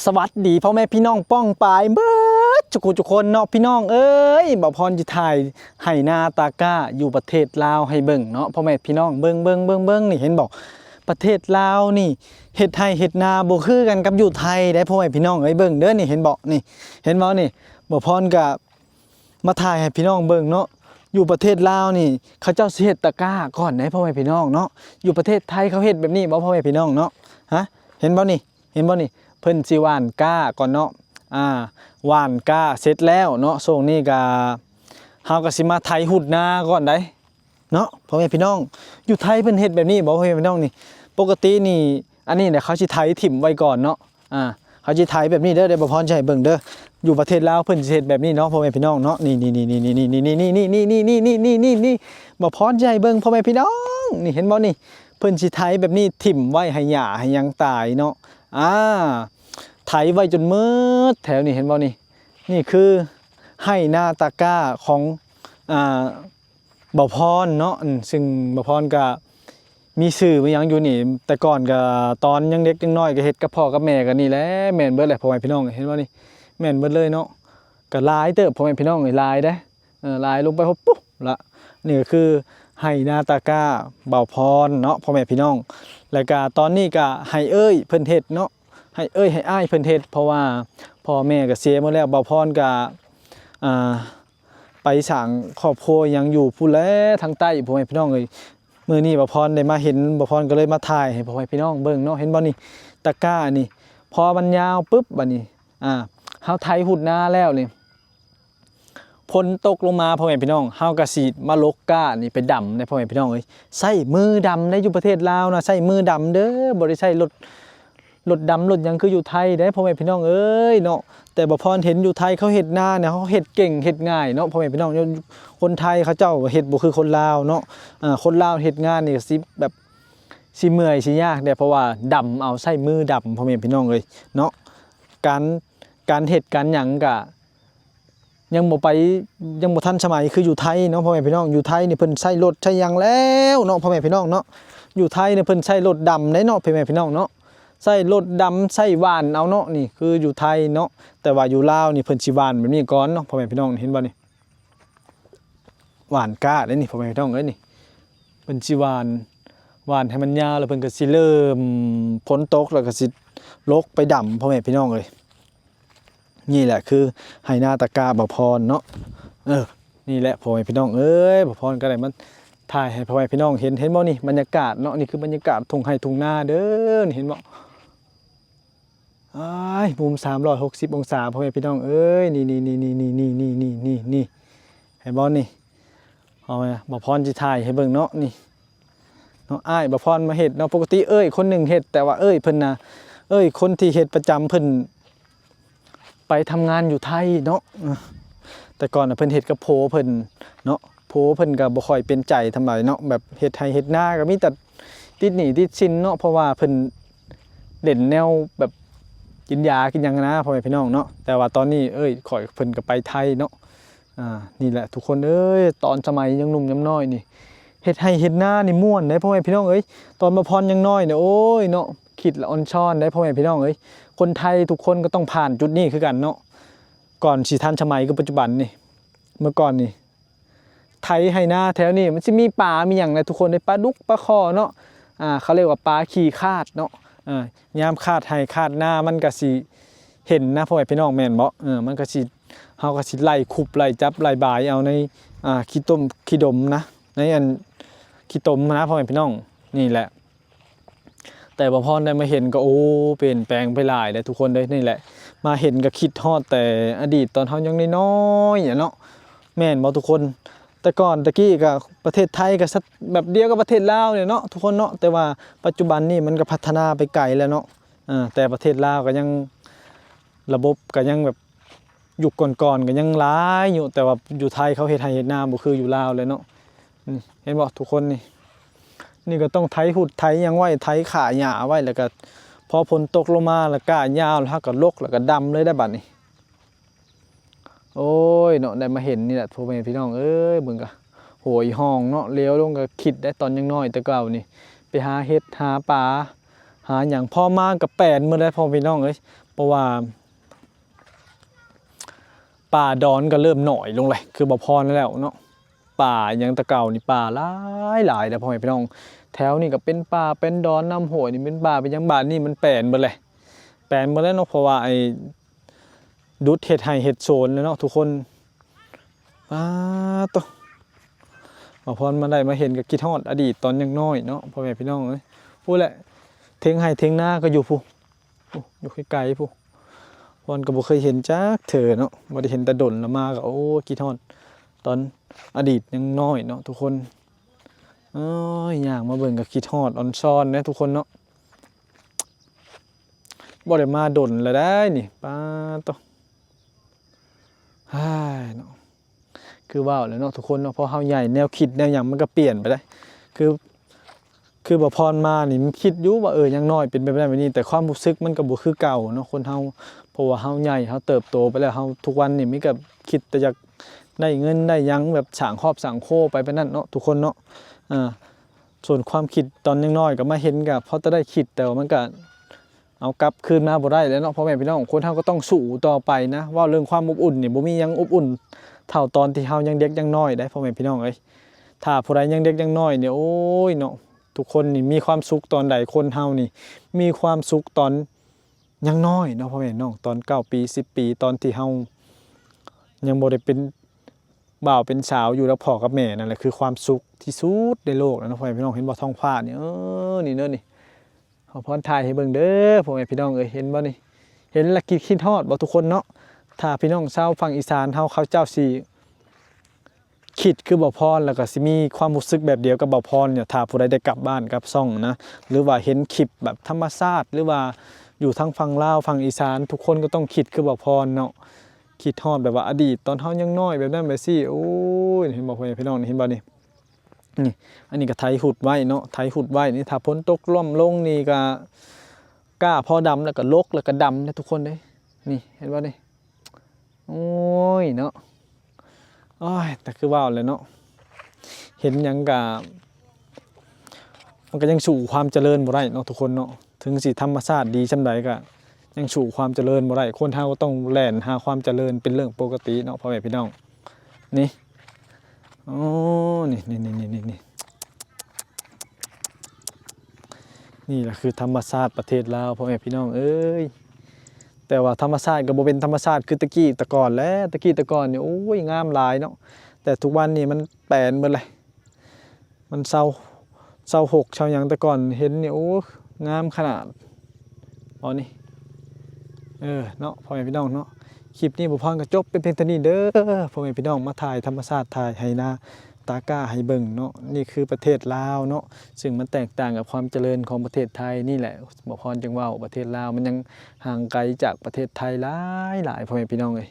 สวัสดีพ่อแม่พี่น้องป้องปายเบิดทุกคนเนาะพี่น้องเอ้ยบ่พรจิถ่ายให้นาตาก้าอยู่ประเทศลาวให้เบิ่งเนาะพ่อแม่พี่น้องเบิ่งนี่เห็นบอกประเทศลาวนี่เฮ็ดไร่เฮ็ดนาบ่คือกันกับอยู่ไทยได้พ่อแม่พี่น้องเอ้ยเบิ่งเด้อนี่เห็นบ่นี่เห็นบ่นี่บ่พรก็มาถ่ายให้พี่น้องเบิ่งเนาะอยู่ประเทศลาวนี่เขาเจ้าสิเฮ็ดตะกร้าก่อนได้พ่อแม่พี่น้องเนาะอยู่ประเทศไทยเขาเฮ็ดแบบนี้บ่พ่อแม่พี่น้องเนาะฮะเห็นบ่นี่เห็นบ่นี่เพิ่นสิหว่านก้าก่อนเนาะหว่านก้าเสร็จแล้วเนาะช่วงนี้ก็เฮาก็สิมาไถหุดนาก่อนได้เนาะพ่อแม่พี่น้องอยู่ไทยเพิ่นเฮ็ดแบบนี้บ่พ่อแม่พี่น้องนี่ปกตินี่อันนี้เนี่ยเขาสิไถถิ่มไว้ก่อนเนาะเขาสิไถแบบนี้เด้อเดี๋ยวบ่พรสิให้เบิ่งเด้ออยู่ประเทศลาวเพิ่นสิเฮ็ดแบบนี้เนาะพ่อแม่พี่น้องเนาะนี่บ่พรสิให้เบิ่งพ่อแม่พี่น้องนี่เห็นบ่นี่เพิ่นสิไถแบบนี้ถิ่มไว้ให้หญ้าให้หยังตายเนาะไถไว้จนมืดแถวนี้เห็นบ่นี่นี่คือให้นาตาก้าของบ่พรเนาะซึ่งบ่พรก็มีชื่อมีหยังอยู่นี่แต่ก่อนก็ตอนยังเด็กยังน้อยก็เฮ็ดกับพ่อกับแม่กันนี่แหละแม่นเบิดแหละพ่อแม่พี่น้องเห็นบ่นี่แม่นเบิดเลยเนาะก็หลายเติบพ่อแม่พี่น้องนี่หลายเด้หลายลงไปปุ๊บละนี่ก็คือให้นาตาก้าบ่พรเนาะพ่อแม่พี่น้องแล้วก็ตอนนี้ก็ให้เอ้ยเพิ่นเฮ็ดเนาะให้เอ้ยให้อ้ายเพิ่นเฮ็ดเพราะว่าพ่อแม่ก็เสียหมดแล้วบ่าวพรก็ไปสร้างครอบครัวยังอยู่พู้นแลทางใต้พ่อแม่พี่น้องเอ้ยมื้อนี้บ่าวพรได้มาเห็นบ่าวพรก็เลยมาถ่ายให้พ่อแม่พี่น้องเบิ่งเนาะเห็นบ่นี่ตะกร้านี่พอมันยาวปึ๊บบัดนี้เฮาไถหุดนาแล้วนี่ฝนตกลงมาพ่อแม่พี่น้องเฮาก็สิมาลกก้านี่ไปดำได้พ่อแม่พี่น้องเอ้ยใช้มือดำได้อยู่ประเทศลาวนะใช้มือดำเด้อบ่ได้ใช้รถดำรถยังคืออยู่ไทยได้พ่อแม่พี่น้องเอ้ยเนาะแต่บ่พรเห็นอยู่ไทยเขาเฮ็ดนาเนี่ยเขาเฮ็ดเก่งเฮ็ดง่ายเนาะพ่อแม่พี่น้องคนไทยเขาเจ้าเฮ็ดบ่คือคนลาวเนาะคนลาวเฮ็ดงานนี่สิแบบสิเมื่อยสิยากเด้เพราะว่าดำเอาใช้มือดำพ่อแม่พี่น้องเอ้ยเนาะการเฮ็ดการหยังก็ยังบ่ทันสมัยคืออยู่ไทยเนาะพ่อแม่พี่น้องอยู่ไทยนี่เพิ่นใช้รถใช้หยังแล้วเนาะพ่อแม่พี่น้องเนาะอยู่ไทยนี่เพิ่นใช้รถดำได้เนาะพ่อแม่พี่น้องเนาะใส่รถดำใส่หวานเอาเนาะนี่คืออยู่ไทยเนาะแต่ว่าอยู่ลาวนี่เพิ่นสิหวานแบบนี้ก่อนเนาะพ่อแม่พี่น้องเห็นบ่นี่หวานก้าได้นี่พ่อแม่พี่น้องเอ้ยนี่เพิ่นสิหวานให้มันยาวแล้วเพิ่นก็สิเริ่มฝนตกแล้วก็สิลกไปดำพ่อแม่พี่น้องเอ้ยนี่แหละคือให้นาตะกาบ่พรเนาะนี่แหละพ่อแม่พี่น้องเอ้ยบ่พรก็ได้มันถ่ายให้พ่อแม่พี่น้องเห็นบ่นี่บรรยากาศเนาะนี่คือบรรยากาศทุ่งไร่ทุ่งนาเด้อนี่เห็นบ่มุม360องศาพ่อแม่พี่น้องเอ้ยนี่เห็นบ่นี่เอาไงบ่พรสิถ่ายให้เบิ่งเนาะนี่เนาะอ้ายบ่พรมาเฮ็ดเนาะปกติคนหนึ่งเฮ็ดแต่ว่าเพิ่นน่ะคนที่เฮ็ดประจำเพิ่นไปทำงานอยู่ไทยเนาะแต่ก่อนน่ะเพิ่นเฮ็ดกับโผเพิ่นเนาะโผเพิ่นก็บ่ค่อยเป็นใจทำไมเนาะแบบเฮ็ดไร่เฮ็ดนาก็มีแต่ติดหนี้ติดสินเนาะเพราะว่าเพิ่นเล่นแนวแบบกินยากินหยังนะพ่อแม่พี่น้องเนาะแต่ว่าตอนนี้ข่อยเพิ่นก็ไปไทยเนาะนี่แหละทุกคนตอนสมัยยังหนุ่มยังน้อยนี่เฮ็ดไร่เฮ็ดนานี่ม่วนได้พ่อแม่พี่น้องตอนบ่พรยังน้อยเนี่ยโอ้ยเนาะคิดละอ่อนช้อนได้พ่อแม่พี่น้องคนไทยทุกคนก็ต้องผ่านจุดนี้คือกันเนาะก่อนสิทันสมัยกับปัจจุบันนี่เมื่อก่อนนี่ไทยไร่นาแถวนี้มันสิมีปลามีหยังนะทุกคนได้ปลาดุกปลาคอเนาะเขาเรียกว่าปลาขี้คาดเนาะยามคาดไร่คาดนามันก็สิเห็นนะพ่อแม่พี่น้องแม่นบ่มันก็สิเฮาก็สิไล่คุบไล่จับไล่บายเอาในขี้ดมนะในอันขี้ตมนะพ่อแม่พี่น้องนี่แหละแต่บ่พรได้มาเห็นก็เปลี่ยนแปลงไปหลายเลยทุกคนนี่แหละมาเห็นก็คิดฮอดแต่อดีตตอนเฮายังน้อยๆเนาะแม่นบ่ทุกคนแต่ก่อนตะกี้ก็ประเทศไทยก็แบบเดียวกับประเทศลาวเนี่ยเนาะทุกคนเนาะแต่ว่าปัจจุบันนี่มันก็พัฒนาไปไกลแล้วเนาะแต่ประเทศลาวก็ยังระบบก็ยังแบบยุคก่อนๆก็ยังหลายอยู่แต่ว่าอยู่ไทยเขาเฮ็ดไร่เฮ็ดนาบ่คืออยู่ลาวเลยเนาะเห็นบ่ทุกคนนี่ก็ต้องไถหุดไถยังไว้ไถขาหญ้าไว้แล้วก็พอฝนตกลงมาแล้วก้ายาวแล้วก็ลกแล้วก็ดำเลยได้บัดนี้โอ้ยเนาะได้มาเห็นนี่แหละพ่อแม่พี่น้องเบิ่งก็โหยห้องเนาะเลี้ยวลงก็คิดได้ตอนยังน้อยแต่เก่านี่ไปหาเฮ็ดหาปลาหาหยังพอมากับแปลนมื้อได้พ่อพี่น้อง เพราะว่าป่าดอนก็เริ่มหน่อยลงเลยคือบ่พอแล้วเนาะป่าอย่างตะเก่านี่ป่าหลายแต่พ่อแม่พี่น้องแถวนี่ก็เป็นป่าเป็นดอนน้ำห้วยนี่เป็นป่าเป็นหยังบ้านนี่มันแปลนหมดเลยแปลนหมดแล้วเนาะเพราะว่าไอ้ดุดเห็ดไห่เห็ดโซนแล้วเนาะทุกคนป้าตัวบ่พรมาได้มาเห็นก็คิดฮอดอดีตตอนยังน้อยเนาะพ่อแม่พี่น้องเอ้ยพูดแหละเทงไห่เทงนาก็อยู่ผู้อยู่ไกลๆผู้พรก็บ่เคยเห็นจักเถื่อเนาะบ่ได้เห็นแต่ดนแล้วมาก็โอ้คิดฮอดตอนอดีตยังน้อยเนาะทุกคนเอ้ยอยากมาเบิ่งก็คิดฮอดออนซ่อนนะทุกคนเนาะบ่ได้มาดนแล้วได้นี่ป้าตัวฮ่ายเนาะคือว่าวแล้วเนาะทุกคนเนาะพอเฮาใหญ่แนวคิดแนวหยังมันก็เปลี่ยนไปได้คือบ่พรมานี่มันคิดอยู่ว่ายังน้อยเป็นไปได้แบบนี้แต่ความรู้สึกมันก็บ่คือเก่าเนาะคนเฮาเพราะว่าเฮาใหญ่เฮาเติบโตไปแล้วเฮาทุกวันนี่มีก็คิดแต่อยากได้เงินได้หยังแบบสร้างครอบสร้างโคไปนั่นเนาะทุกคนเนาะส่วนความคิดตอนยังน้อยก็มาเห็นก็พอจะได้คิดแต่ว่ามันก็เอากลับคืนมาบ่ได้แล้วเนาะพ่อแม่พี่น้องคนเฮาก็ต้องสู้ต่อไปนะว่าเรื่องความอบอุ่นนี่บ่มีหยังอบอุ่นเท่าตอนที่เฮายังเด็กยังน้อยได้พ่อแม่พี่น้องเอ้ยถ้าผู้ใดยังเด็กยังน้อยเนี่ยโอ้ยเนาะทุกคนนี่มีความสุขตอนใดคนเฮานี่มีความสุขตอนยังน้อยเนาะพ่อแม่น้องตอน9ปี10ปีตอนที่เฮายังบ่ได้เป็นบ่าวเป็นสาวอยู่แล้วพ่อกับแม่นั่นแหละคือความสุขที่สุดในโลกแล้วเนาะพ่อแม่พี่น้องเห็นบ่ท้องฟ้านี่นี่เด้อนี่ขอพรถ่ายให้เบิ่งเด้อพ่อแม่พี่น้องเอ้ยเห็นบ่นี่เห็นแล้วคิดฮอดบ่ทุกคนเนาะถ้าพี่น้องชาวฝั่งอีสานเฮาเขาเจ้าสิคิดคือบ่พรแล้วก็สิมีความรู้สึกแบบเดียวกับบ่พรเนี่ยถ้าผู้ใดได้กลับบ้านกลับช่องนะหรือว่าเห็นคลิปแบบธรรมชาติหรือว่าอยู่ทั้งฝั่งลาวฝั่งอีสานทุกคนก็ต้องคิดคือบ่พรเนาะคิดฮอดแบบว่าอดีตตอนเฮายังน้อยแบบนั้นแบบซี่โอ้ยเห็นบ่พ่อแม่พี่น้องเห็นบ่นี่นี่อันนี้ก็ไถหุดไว้เนาะไถหุดไว้นี่ถ้าฝนตกล่มลงนี่ก็กล้าพอดำแล้วก็ลกแล้วก็ดำนะทุกคนเด้นี่เห็นบ่นี่โอ้ยเนาะโอ้ยแต่คือว่าวเลยเนาะเห็นหยังกะมันก็ยังสู่ความเจริญบ่ได้เนาะทุกคนเนาะถึงสิธรรมชาติดีส่ำใดก็ยังสู่ความเจริญบ่ได้คนเฮาก็ต้องแล่นหาความเจริญเป็นเรื่องปกติเนาะพ่อแม่พี่น้องนี่โอ้นี่นี่แหละคือธรรมชาติประเทศลาวพ่อแม่พี่น้องเอ้ยแต่ว่าธรรมชาติก็บ่เป็นธรรมชาติคือตะกี้แต่ก่อนแล้วตะกี้แต่ก่อนนี่โอ้ยงามหลายเนาะแต่ทุกวันนี้มันแปลนหมดเลยมันเศร้าหกเศร้าหยังแต่ก่อนเห็นนี่โอ้งามขนาดอ๋อนี่เนาะพ่อแม่พี่น้องเนาะคลิปนี้บ่พรก็จบเป็นเพียงเท่านี้เด้อพ่อแม่พี่น้องมาถ่ายธรรมชาติถ่ายให้นาตาก้าให้เบิ่งเนาะนี่คือประเทศลาวเนาะซึ่งมันแตกต่างกับความเจริญของประเทศไทยนี่แหละบ่พรจึงว่าประเทศลาวมันยังห่างไกลจากประเทศไทยหลายพ่อแม่พี่น้องเอ้ย